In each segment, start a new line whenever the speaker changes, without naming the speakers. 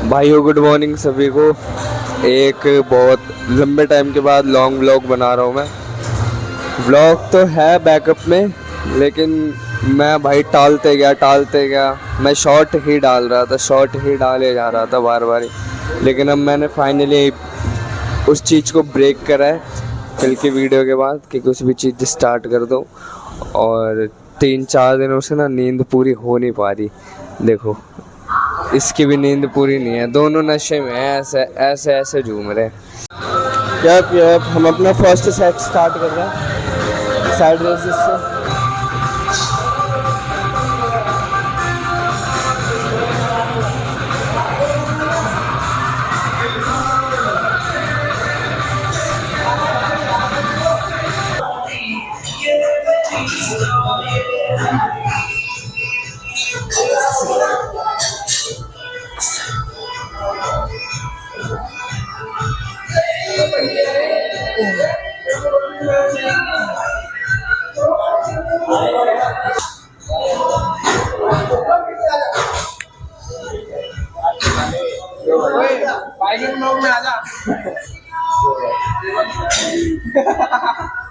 भाइयों good morning सभी को। एक बहुत लंबे टाइम के बाद लॉन्ग व्लॉग बना रहा हूँ मैं। व्लॉग तो है बैकअप में, लेकिन मैं भाई टालते गया। मैं शॉर्ट ही डाल रहा था, शॉर्ट ही डाले जा रहा था बार बार। लेकिन अब मैंने फाइनली उस चीज़ को ब्रेक करा है कल की वीडियो के बाद कि कुछ भी चीज़ स्टार्ट कर दो। और 3-4 दिनों से ना नींद पूरी हो नहीं पा रही। देखो इसकी भी नींद पूरी नहीं है, दोनों नशे में हैं, ऐसे ऐसे झूम रहे हैं। क्या हम अपना फर्स्ट सेट स्टार्ट कर रहे हैं साइड रेसिस से।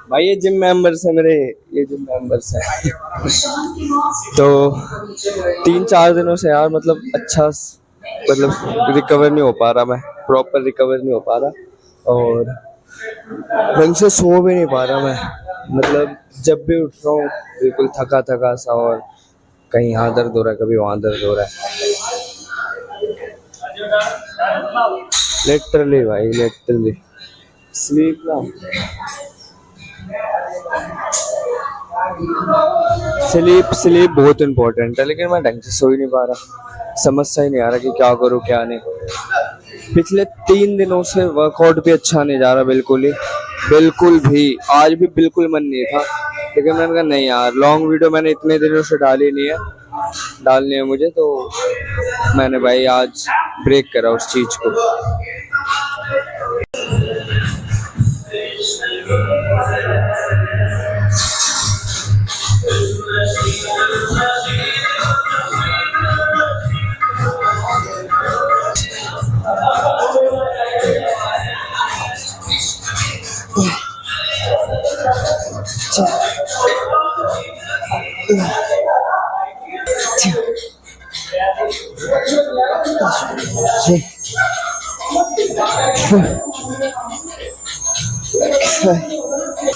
भाई ये जिम मेंबर्स है मेरे, ये जिम मेंबर्स है। तो 3-4 दिनों से यार मतलब अच्छा मतलब रिकवर नहीं हो पा रहा, मैं प्रॉपर रिकवर नहीं हो पा रहा और ढंग से सो भी नहीं पा रहा मैं। मतलब जब भी उठ रहा हूँ बिल्कुल थका थका सा, और कहीं यहाँ दर्द हो रहा है, कभी वहाँ दर्द हो रहा है। लिटरली भाई, लिटरली स्लीप ना, स्लीप बहुत इम्पोर्टेंट है, लेकिन मैं ढंग से सो ही नहीं पा रहा। समझ सा ही नहीं आ रहा कि क्या करूँ क्या नहीं। पिछले 3 दिनों से वर्कआउट भी अच्छा नहीं जा रहा, बिल्कुल भी। आज भी बिल्कुल मन नहीं था, लेकिन मैंने कहा नहीं यार, लॉन्ग वीडियो मैंने इतने दिनों से डाली नहीं है, डालनी है मुझे, तो मैंने भाई आज ब्रेक करा उस चीज को।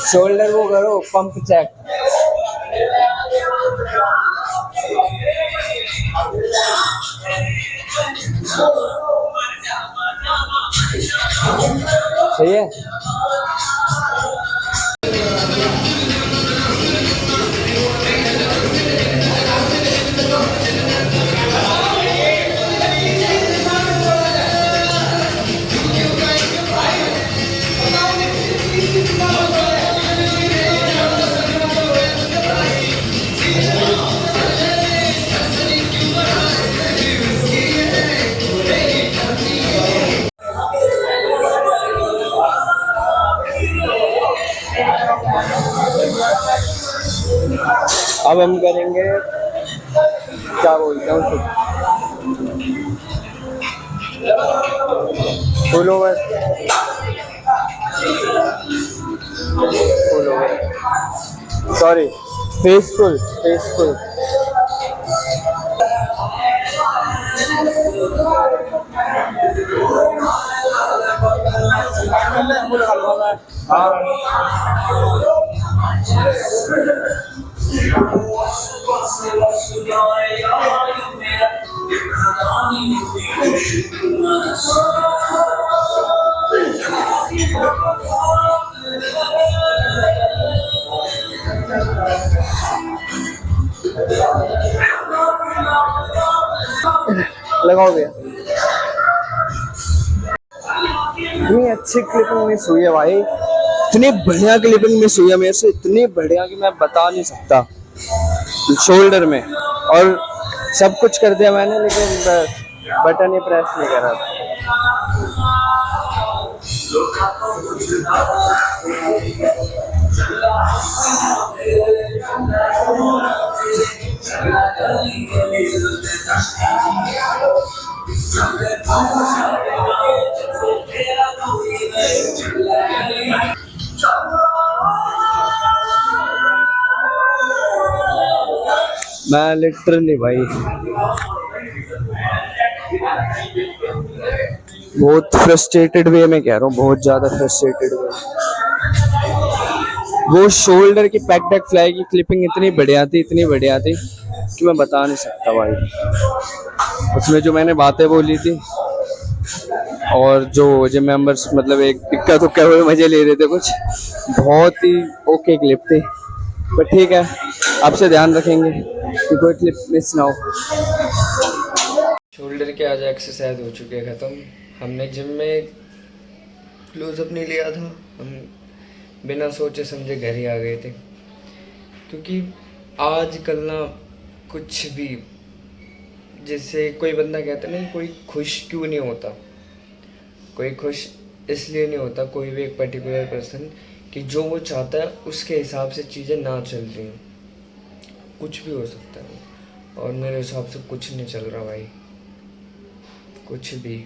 शोल्डर को करो पंप चेक। सही है। अब हम करेंगे, क्या बोलते हैं उसको, फुल ओवर। Sorry, faithful. लगाओ भैया। इतनी अच्छी क्लिपिंग मिस हुई है भाई, इतनी बढ़िया क्लिपिंग मिस हुई है मेरे से, इतनी बढ़िया कि मैं बता नहीं सकता। शोल्डर में और सब कुछ कर दिया मैंने, लेकिन बटन ही प्रेस नहीं कर रहा था। मैं लिटरली भाई बहुत फ्रस्ट्रेटेड वे में कह रहा हूँ, बहुत ज़्यादा फ्रस्ट्रेटेड वे। वो शोल्डर की पैक टैक फ्लाई की क्लिपिंग इतनी बढ़िया थी, इतनी बढ़िया थी कि मैं बता नहीं सकता भाई। उसमें जो मैंने बातें बोली थी और जो मेंबर्स मतलब एक इक्का दुक्का हुए मजे ले रहे थे कुछ, बहुत ही ओके क्लिप थी। पर ठीक है, आपसे ध्यान रखेंगे कि कोई क्लिप मिस ना हो। शोल्डर के आज एक्सरसाइज हो चुके हैं ख़त्म। हमने जिम में क्लोजअप नहीं लिया था, हम बिना सोचे समझे घर ही आ गए थे। क्योंकि आजकल ना कुछ भी, जैसे कोई बंदा कहता है ना, कोई खुश क्यों नहीं होता, कोई खुश इसलिए नहीं होता, कोई भी एक पर्टिकुलर पर्सन, कि जो वो चाहता है उसके हिसाब से चीज़ें ना चल रही हैं। कुछ भी हो सकता है, और मेरे हिसाब से कुछ नहीं चल रहा भाई, कुछ भी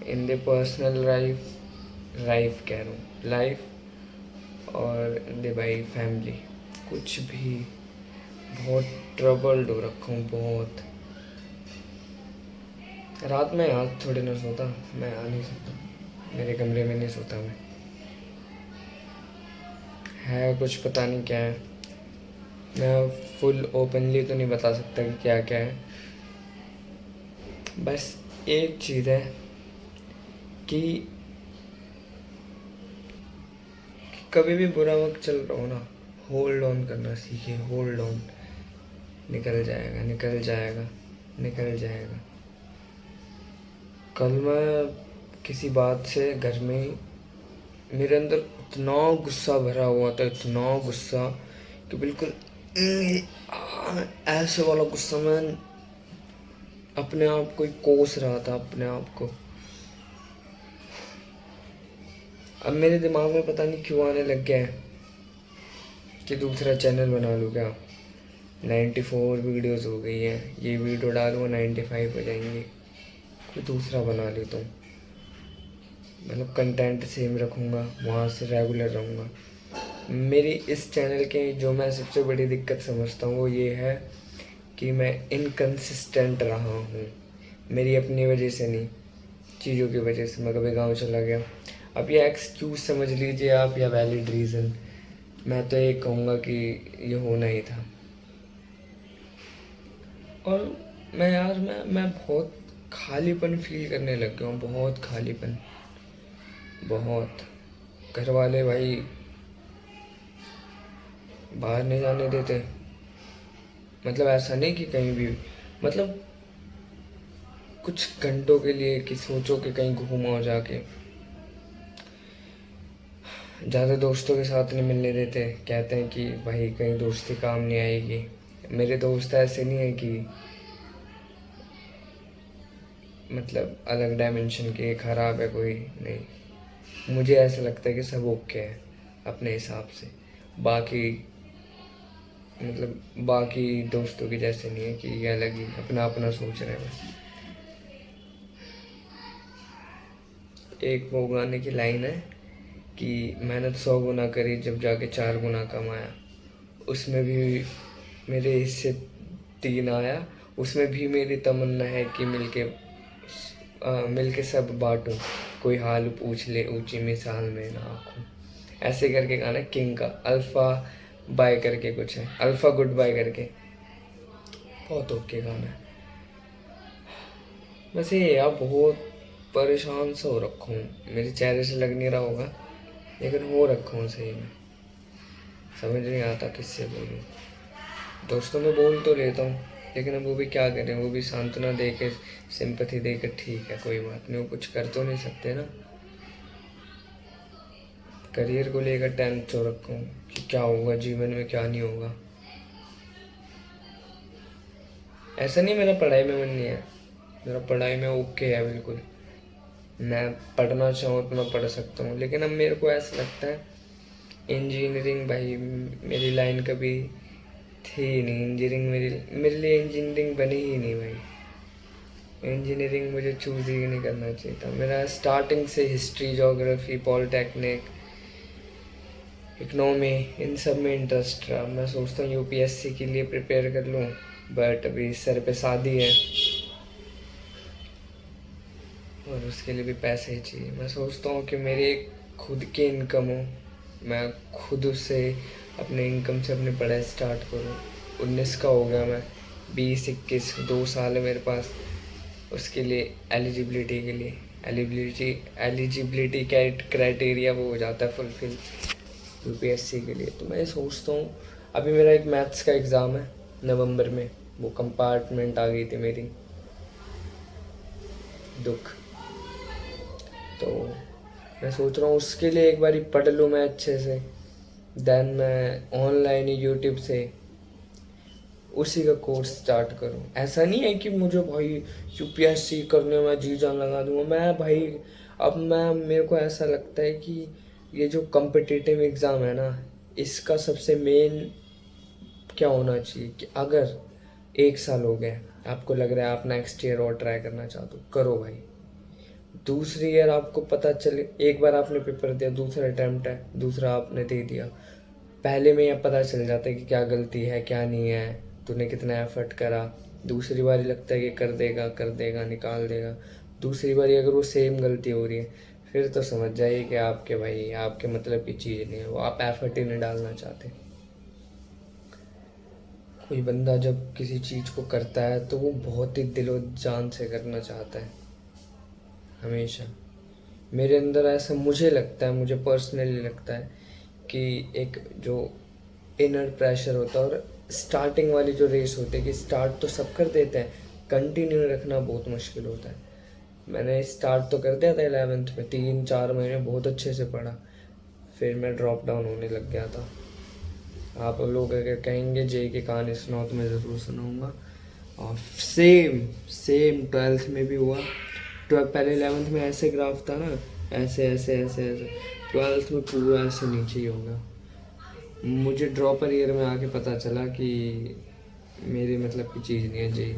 इन द पर्सनल लाइफ कह रहा हूँ, लाइफ और इन द भाई फैमिली, कुछ भी। बहुत ट्रबल्ड हो रखा हूँ, बहुत। रात में आज थोड़ी ना सोता, मैं आ नहीं सकता, मेरे कमरे में नहीं सोता मैं। है कुछ पता नहीं क्या है, मैं फुल ओपनली तो नहीं बता सकता कि क्या क्या है। बस एक चीज़ है कि कभी भी बुरा वक्त चल रहा हो ना, होल्ड ऑन करना सीखिए, होल्ड ऑन। निकल जाएगा, निकल जाएगा, निकल जाएगा। कल मैं किसी बात से घर में, मेरे अंदर इतना गुस्सा भरा हुआ था, इतना गुस्सा कि बिल्कुल ऐसे वाला गुस्सा। मैं अपने आप को ही कोस रहा था, अपने आप को। अब मेरे दिमाग में पता नहीं क्यों आने लग गया है कि दूसरा चैनल बना लूँ क्या। 94 वीडियोस हो गई हैं, ये वीडियो डालूँगा 95 हो जाएंगे, कोई दूसरा बना लेता हूँ। मतलब कंटेंट सेम रखूँगा, वहाँ से रेगुलर रहूँगा। मेरी इस चैनल के जो मैं सबसे बड़ी दिक्कत समझता हूँ वो ये है कि मैं इनकंसिस्टेंट रहा हूँ। मेरी अपनी वजह से नहीं, चीज़ों की वजह से। मैं कभी गांव चला गया, अब ये एक्सक्यूज़ समझ लीजिए आप या वैलिड रीज़न, मैं तो ये कहूँगा कि ये होना ही था। और मैं बहुत खालीपन फील करने लग गया हूँ, बहुत खालीपन, बहुत। घर वाले भाई बाहर नहीं जाने देते, मतलब ऐसा नहीं कि कहीं भी, मतलब कुछ घंटों के लिए कि सोचो कि कहीं घूम आओ जाके। ज़्यादा दोस्तों के साथ नहीं मिलने देते, कहते हैं कि भाई कहीं दोस्ती काम नहीं आएगी। मेरे दोस्त ऐसे नहीं है कि मतलब अलग डायमेंशन के, ख़राब है कोई नहीं। मुझे ऐसा लगता है कि सब ओके है अपने हिसाब से। बाकी मतलब बाकी दोस्तों के जैसे नहीं है कि ये अलग ही अपना अपना सोच रहे हैं। एक वो गाने की लाइन है कि मेहनत 100 गुना करी जब जाके 4 गुना कमाया, उसमें भी मेरे हिस्से 3 आया। उसमें भी मेरी तमन्ना है कि मिलके सब बांटूं, कोई हाल पूछ ले ऊंची मिसाल में ना आँखों। ऐसे करके गाना किंग का, अल्फ़ा बाय करके कुछ है, अल्फ़ा गुड बाय करके, बहुत ओके गाना है। बस ये यार बहुत परेशान सा हो रखा हूँ, मेरे चेहरे से लग नहीं रहा होगा लेकिन हो रखा हूँ सही में। समझ नहीं आता किससे बोलूँ। दोस्तों में बोल तो लेता हूँ, लेकिन अब वो भी क्या करें, वो भी सांत्वना दे के, सिंपैथी दे के ठीक है कोई बात नहीं, वो कुछ कर तो नहीं सकते ना। करियर को लेकर टेंस हो रखा हूँ कि क्या होगा जीवन में, क्या नहीं होगा। ऐसा नहीं मेरा पढ़ाई में मन नहीं है, मेरा पढ़ाई में ओके है बिल्कुल। मैं पढ़ना चाहूँ तो मैं पढ़ सकता हूँ, लेकिन अब मेरे को ऐसा लगता है इंजीनियरिंग भाई मेरी लाइन कभी थी नहीं। इंजीनियरिंग मेरे लिए इंजीनियरिंग बनी ही नहीं भाई।
इंजीनियरिंग मुझे चूज़ ही नहीं करना चाहिए था। मेरा स्टार्टिंग से हिस्ट्री, ज्योग्राफी, पॉलिटेक्निक, इकोनॉमी, इन सब में इंटरेस्ट रहा। मैं सोचता हूँ यूपीएससी के लिए प्रिपेयर कर लूँ, बट अभी सर पे शादी है और उसके लिए भी पैसे ही चाहिए। मैं सोचता हूँ कि मेरी एक खुद की इनकम हो, मैं खुद से अपने इनकम से अपनी पढ़ाई स्टार्ट करूँ। 19 का हो गया मैं, 20-21 2 साल है मेरे पास। उसके लिए एलिजिबिलिटी के लिए एलिजिबिलिटी क्राइटेरिया वो हो जाता है फुलफिल यूपीएससी के लिए। तो मैं सोचता हूँ, अभी मेरा एक मैथ्स का एग्ज़ाम है नवंबर में, वो कंपार्टमेंट आ गई थी मेरी, दुख। तो मैं सोच रहा हूँ उसके लिए एक बारी पढ़ लूँ मैं अच्छे से, देन मैं ऑनलाइन ही यूट्यूब से उसी का कोर्स स्टार्ट करूँ। ऐसा नहीं है कि मुझे भाई यूपीएससी करने में जी जान लगा दूंगा मैं भाई। अब मैं मेरे को ऐसा लगता है कि ये जो कम्पिटिटिव एग्ज़ाम है ना, इसका सबसे मेन क्या होना चाहिए कि अगर 1 साल हो गया, आपको लग रहा है आप नेक्स्ट ईयर और ट्राई करना चाहते हो, करो भाई। दूसरी ईयर आपको पता चले, एक बार आपने पेपर दिया, दूसरा अटैम्प्ट है, दूसरा आपने दे दिया, पहले में यह पता चल जाता है कि क्या गलती है क्या नहीं है, तूने कितना एफर्ट करा। दूसरी बार लगता है कि कर देगा निकाल देगा। दूसरी बार अगर वो सेम गलती हो रही है, फिर तो समझ जाइए कि आपके भाई आपके मतलब की चीज़ नहीं है, वो आप एफर्ट ही नहीं डालना चाहते। कोई बंदा जब किसी चीज़ को करता है तो वो बहुत ही दिलो जान से करना चाहता है हमेशा। मेरे अंदर ऐसा मुझे लगता है, मुझे पर्सनली लगता है कि एक जो इनर प्रेशर होता है और स्टार्टिंग वाली जो रेस होती है कि स्टार्ट तो सब कर देते हैं, कंटिन्यू रखना बहुत मुश्किल होता है। मैंने स्टार्ट तो कर दिया था 11th में, 3-4 महीने बहुत अच्छे से पढ़ा, फिर मैं ड्रॉप डाउन होने लग गया था। आप लोग अगर कहेंगे जे की कहानी सुनाओ तो मैं ज़रूर सुनाऊंगा। और सेम सेम 12th में भी हुआ। पहले 11th में ऐसे ग्राफ था ना, ऐसे ऐसे ऐसे ऐसे, 12th में पूरा ऐसे नीचे ही होगा। मुझे ड्रॉपर ईयर में आके पता चला कि मेरे मतलब की चीज़ नहीं है जे।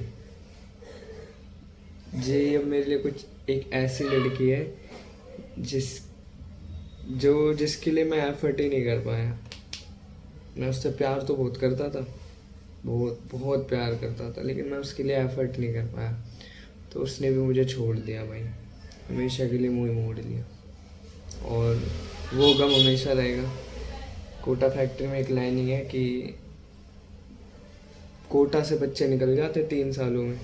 जे अब मेरे लिए कुछ एक ऐसी लड़की है जिसके लिए मैं एफर्ट ही नहीं कर पाया। मैं उससे प्यार तो बहुत करता था, बहुत बहुत प्यार करता था, लेकिन मैं उसके लिए एफर्ट नहीं कर पाया। तो उसने भी मुझे छोड़ दिया भाई, हमेशा के लिए मुँह मोड़ लिया, और वो गम हमेशा रहेगा। कोटा फैक्ट्री में एक लाइनिंग है कि कोटा से बच्चे निकल जाते 3 सालों में,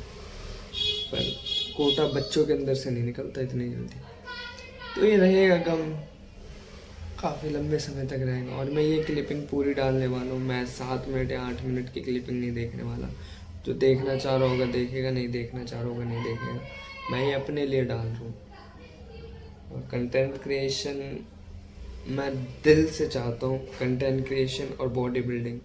पर कोटा बच्चों के अंदर से नहीं निकलता इतनी जल्दी। तो ये रहेगा गम, काफ़ी लंबे समय तक रहेगा। और मैं ये क्लिपिंग पूरी डालने वाला हूँ, मैं 7 मिनट या 8 मिनट की क्लिपिंग नहीं देखने वाला। जो देखना चाह रहा होगा देखेगा, नहीं देखना चाह रहा होगा नहीं देखेगा। मैं ये अपने लिए डाल रहा हूँ। और कंटेंट क्रिएशन मैं दिल से चाहता हूँ, कंटेंट क्रिएशन और बॉडी बिल्डिंग।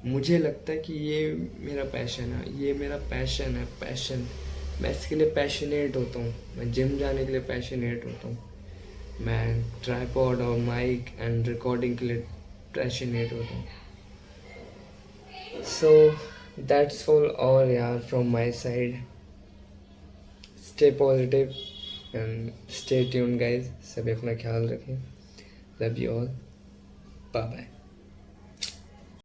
मुझे लगता है कि ये मेरा पैशन है, ये मेरा पैशन है, पैशन। मैं इसके लिए पैशनेट होता हूँ, मैं जिम जाने के लिए पैशनेट होता हूँ, मैं ट्राइपॉड और माइक एंड रिकॉर्डिंग के लिए पैशनेट होता हूँ। सो दैट्स ऑल यार from my side. Stay positive and stay tune guys. सभी अपना ख्याल रखें। Love you all, bye bye.